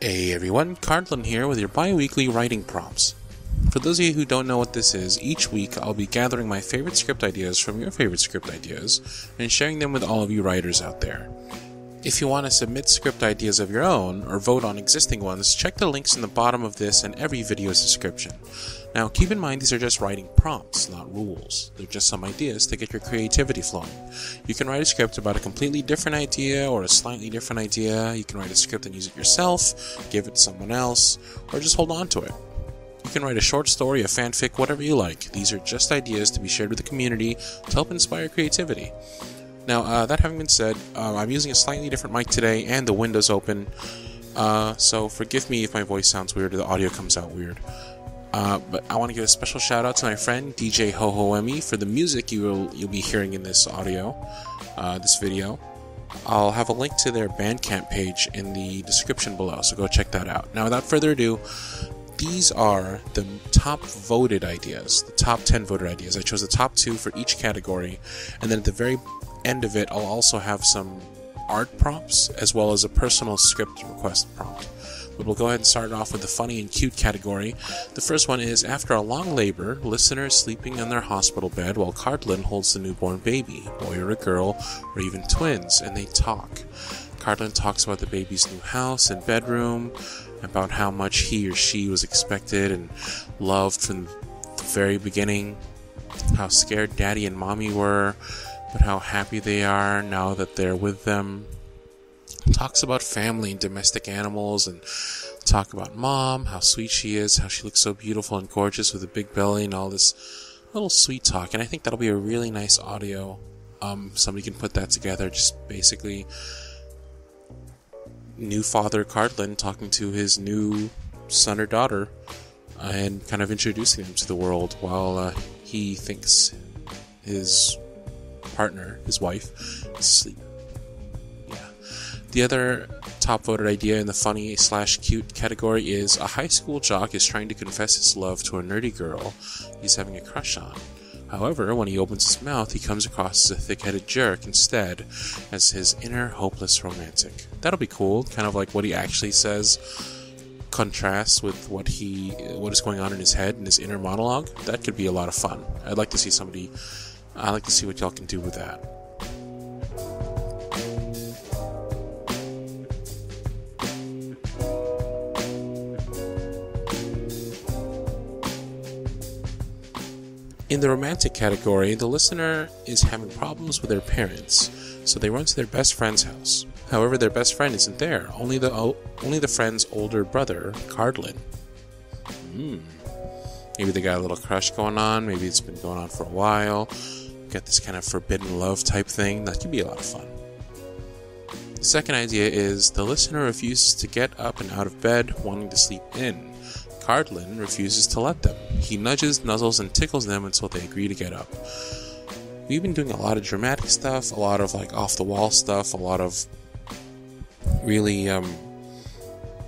Hey everyone, Cardlin here with your bi-weekly writing prompts. For those of you who don't know what this is, each week I'll be gathering my favorite script ideas from your favorite script ideas and sharing them with all of you writers out there. If you want to submit script ideas of your own or vote on existing ones, check the links in the bottom of this and every video's description. Now keep in mind these are just writing prompts, not rules. They're just some ideas to get your creativity flowing. You can write a script about a completely different idea or a slightly different idea. You can write a script and use it yourself, give it to someone else, or just hold on to it. You can write a short story, a fanfic, whatever you like. These are just ideas to be shared with the community to help inspire creativity. Now, that having been said, I'm using a slightly different mic today and the window's open, so forgive me if my voice sounds weird or the audio comes out weird. But I want to give a special shout out to my friend DJ HoHoEmi for the music you'll be hearing in this this video. I'll have a link to their Bandcamp page in the description below, so go check that out. Now, without further ado, these are the top voted ideas, the top 10 voted ideas. I chose the top 2 for each category, and then at the very end of it, I'll also have some art prompts as well as a personal script request prompt. But we'll go ahead and start off with the funny and cute category. The first one is, after a long labor, listener is sleeping on their hospital bed while Cardlin holds the newborn baby, boy or a girl, or even twins, and they talk. Cardlin talks about the baby's new house and bedroom, about how much he or she was expected and loved from the very beginning, how scared daddy and mommy were, but how happy they are now that they're with them. Talks about family and domestic animals, and talk about mom, how sweet she is, how she looks so beautiful and gorgeous with a big belly, and all this little sweet talk. And I think that'll be a really nice audio. Somebody can put that together, just basically new father Cardlin talking to his new son or daughter and kind of introducing them to the world while he thinks his partner, his wife, is asleep. The other top voted idea in the funny/cute category is, a high school jock is trying to confess his love to a nerdy girl he's having a crush on. However, when he opens his mouth, he comes across as a thick-headed jerk instead, as his inner hopeless romantic. That'll be cool, kind of like what he actually says contrasts with what is going on in his head in his inner monologue. That could be a lot of fun. I'd like to see what y'all can do with that. In the romantic category, the listener is having problems with their parents, so they run to their best friend's house. However, their best friend isn't there, only the friend's older brother, Cardlin. Maybe they got a little crush going on, maybe it's been going on for a while, got this kind of forbidden love type thing. That could be a lot of fun. The second idea is, the listener refuses to get up and out of bed, wanting to sleep in. Cardlin refuses to let them. He nudges, nuzzles, and tickles them until they agree to get up. We've been doing a lot of dramatic stuff, a lot of off-the-wall stuff, a lot of really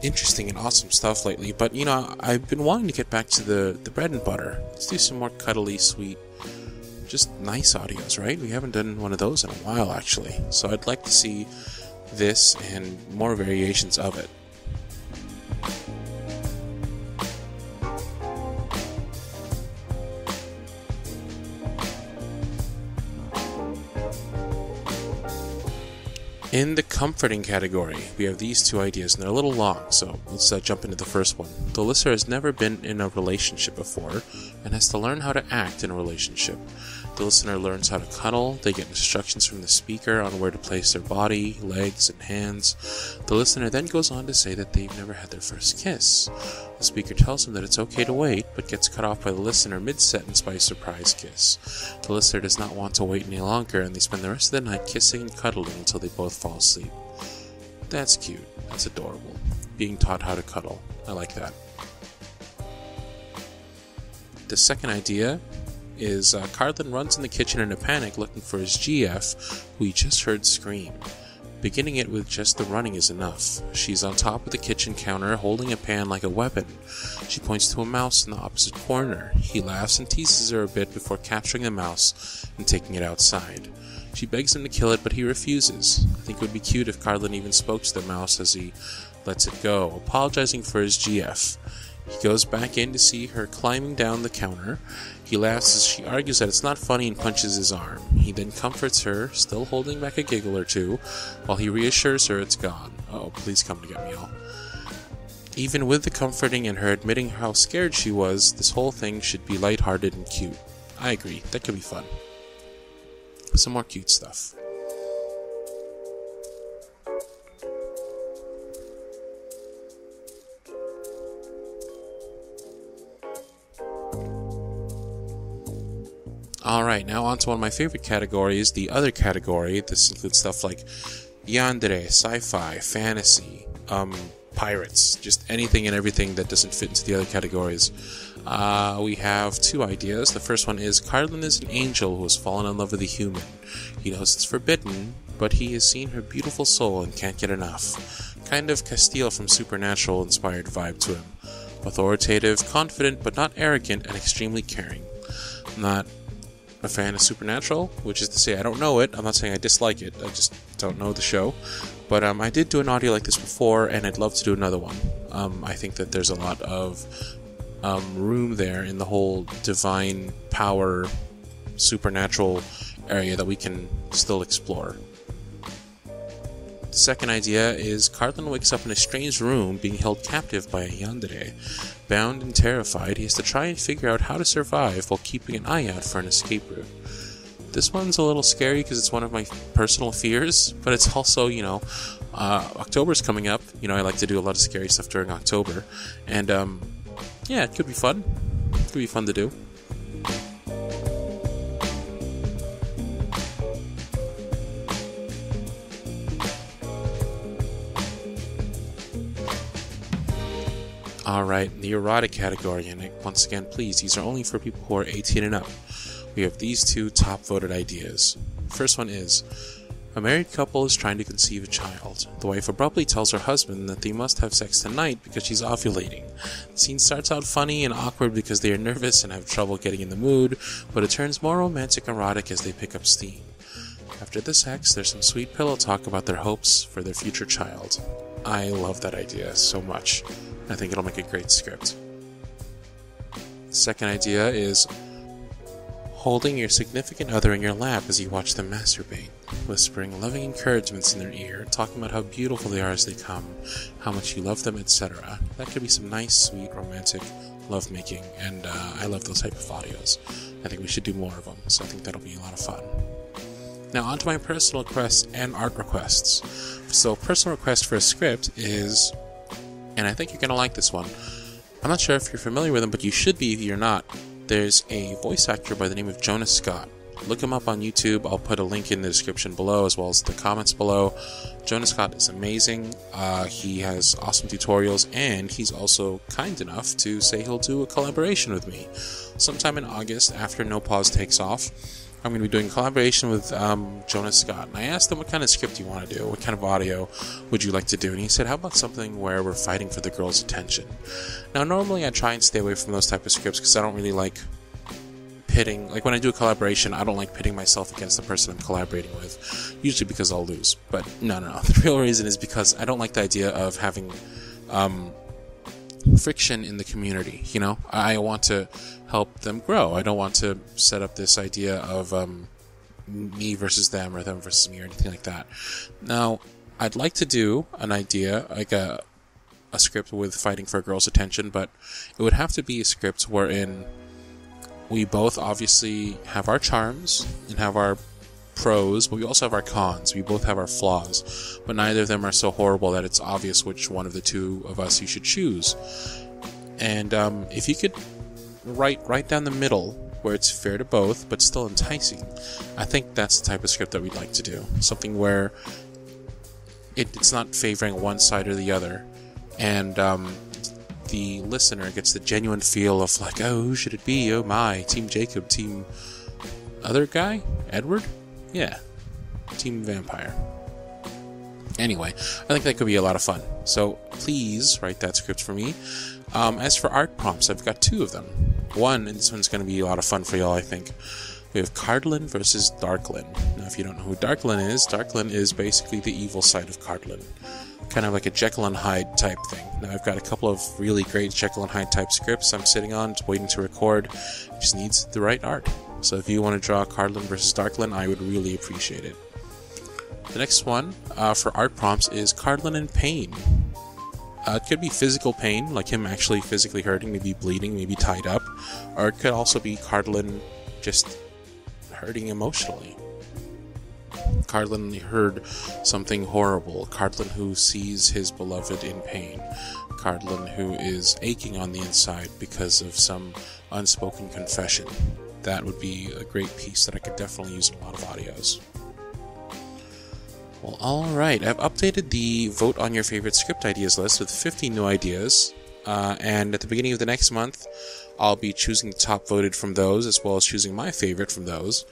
interesting and awesome stuff lately, but I've been wanting to get back to the bread and butter. Let's do some more cuddly, sweet, just nice audios, right? We haven't done one of those in a while, actually, so I'd like to see this and more variations of it. In the comforting category, we have these two ideas, and they're a little long, so let's jump into the first one. The listener has never been in a relationship before, and has to learn how to act in a relationship. The listener learns how to cuddle, they get instructions from the speaker on where to place their body, legs, and hands. The listener then goes on to say that they've never had their first kiss. The speaker tells them that it's okay to wait, but gets cut off by the listener mid-sentence by a surprise kiss. The listener does not want to wait any longer, and they spend the rest of the night kissing and cuddling until they both fall asleep. That's cute. That's adorable. Being taught how to cuddle. I like that. The second idea is, Cardlin runs in the kitchen in a panic looking for his GF, who he just heard scream. Beginning it with just the running is enough. She's on top of the kitchen counter, holding a pan like a weapon. She points to a mouse in the opposite corner. He laughs and teases her a bit before capturing the mouse and taking it outside. She begs him to kill it, but he refuses. I think it would be cute if Cardlin even spoke to the mouse as he lets it go, apologizing for his GF. He goes back in to see her climbing down the counter. He laughs as she argues that it's not funny and punches his arm. He then comforts her, still holding back a giggle or two, while he reassures her it's gone. Oh, please come to get me all. Even with the comforting and her admitting how scared she was, this whole thing should be lighthearted and cute. I agree, that could be fun. Some more cute stuff. Alright, now on to one of my favorite categories, the other category. This includes stuff like yandere, sci-fi, fantasy, pirates, just anything and everything that doesn't fit into the other categories. We have two ideas. The first one is Cardlin is an angel who has fallen in love with a human. He knows it's forbidden, but he has seen her beautiful soul and can't get enough. Kind of Castile from Supernatural inspired vibe to him. Authoritative, confident, but not arrogant, and extremely caring. Not a fan of Supernatural, which is to say I don't know it. I'm not saying I dislike it, I just don't know the show. But I did do an audio like this before, and I'd love to do another one. I think that there's a lot of room there in the whole divine power, supernatural area that we can still explore. The second idea is Cardlin wakes up in a strange room being held captive by a yandere. Bound and terrified, he has to try and figure out how to survive while keeping an eye out for an escape route. This one's a little scary because it's one of my personal fears, but it's also, October's coming up. I like to do a lot of scary stuff during October, and yeah, it could be fun. It could be fun to do. Alright, the erotic category, and once again, please, these are only for people who are 18 and up. We have these two top voted ideas. First one is, a married couple is trying to conceive a child. The wife abruptly tells her husband that they must have sex tonight because she's ovulating. The scene starts out funny and awkward because they are nervous and have trouble getting in the mood, but it turns more romantic and erotic as they pick up steam. After the sex, there's some sweet pillow talk about their hopes for their future child. I love that idea so much. I think it'll make a great script. The second idea is holding your significant other in your lap as you watch them masturbate, whispering loving encouragements in their ear, talking about how beautiful they are as they come, how much you love them, etc. That could be some nice, sweet, romantic lovemaking, and I love those type of audios. I think we should do more of them, so I think that'll be a lot of fun. Now on to my personal requests and art requests. So personal request for a script is, and I think you're going to like this one. I'm not sure if you're familiar with him, but you should be if you're not. There's a voice actor by the name of Jonas Scott. Look him up on YouTube. I'll put a link in the description below as well as the comments below. Jonas Scott is amazing. He has awesome tutorials, and he's also kind enough to say he'll do a collaboration with me. Sometime in August, after No Pause takes off, I'm going to be doing a collaboration with Jonas Scott. And I asked him what kind of script you want to do, what kind of audio would you like to do, and he said, how about something where we're fighting for the girl's attention? Now, normally I try and stay away from those type of scripts because I don't really like pitting, like when I do a collaboration, I don't like pitting myself against the person I'm collaborating with, usually because I'll lose. But no. The real reason is because I don't like the idea of having friction in the community. I want to help them grow. I don't want to set up this idea of me versus them or them versus me or anything like that. Now, I'd like to do an idea like a script with fighting for a girl's attention, but it would have to be a script wherein we both obviously have our charms and have our pros, but we also have our cons. We both have our flaws, but neither of them are so horrible that it's obvious which one of the two of us you should choose. And if you could write down the middle where it's fair to both but still enticing, I think that's the type of script that we'd like to do. Something where it's not favoring one side or the other, and the listener gets the genuine feel of like, oh, who should it be? Oh my, Team Jacob, Team other guy? Edward? Yeah. Team Vampire. Anyway, I think that could be a lot of fun. So please write that script for me. As for art prompts, I've got two of them. One, and this one's going to be a lot of fun for y'all, I think. We have Cardlin versus Darklin. Now, if you don't know who Darklin is basically the evil side of Cardlin. kind of like a Jekyll and Hyde type thing. Now I've got a couple of really great Jekyll and Hyde type scripts I'm sitting on, just waiting to record. It just needs the right art. So if you want to draw Cardlin versus Darklin, I would really appreciate it. The next one for art prompts is Cardlin in pain. It could be physical pain, like him actually physically hurting, maybe bleeding, maybe tied up. Or it could also be Cardlin just hurting emotionally. Cardlin heard something horrible. Cardlin who sees his beloved in pain. Cardlin who is aching on the inside because of some unspoken confession. That would be a great piece that I could definitely use in a lot of audios. Well, alright, I've updated the Vote on Your Favorite Script Ideas list with 50 new ideas, and at the beginning of the next month, I'll be choosing the top voted from those, as well as choosing my favorite from those.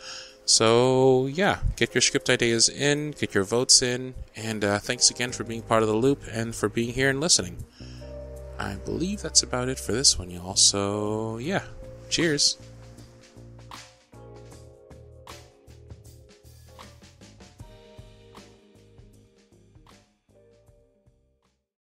So, yeah, get your script ideas in, get your votes in, and thanks again for being part of the loop and for being here and listening. I believe that's about it for this one, y'all, so yeah, cheers!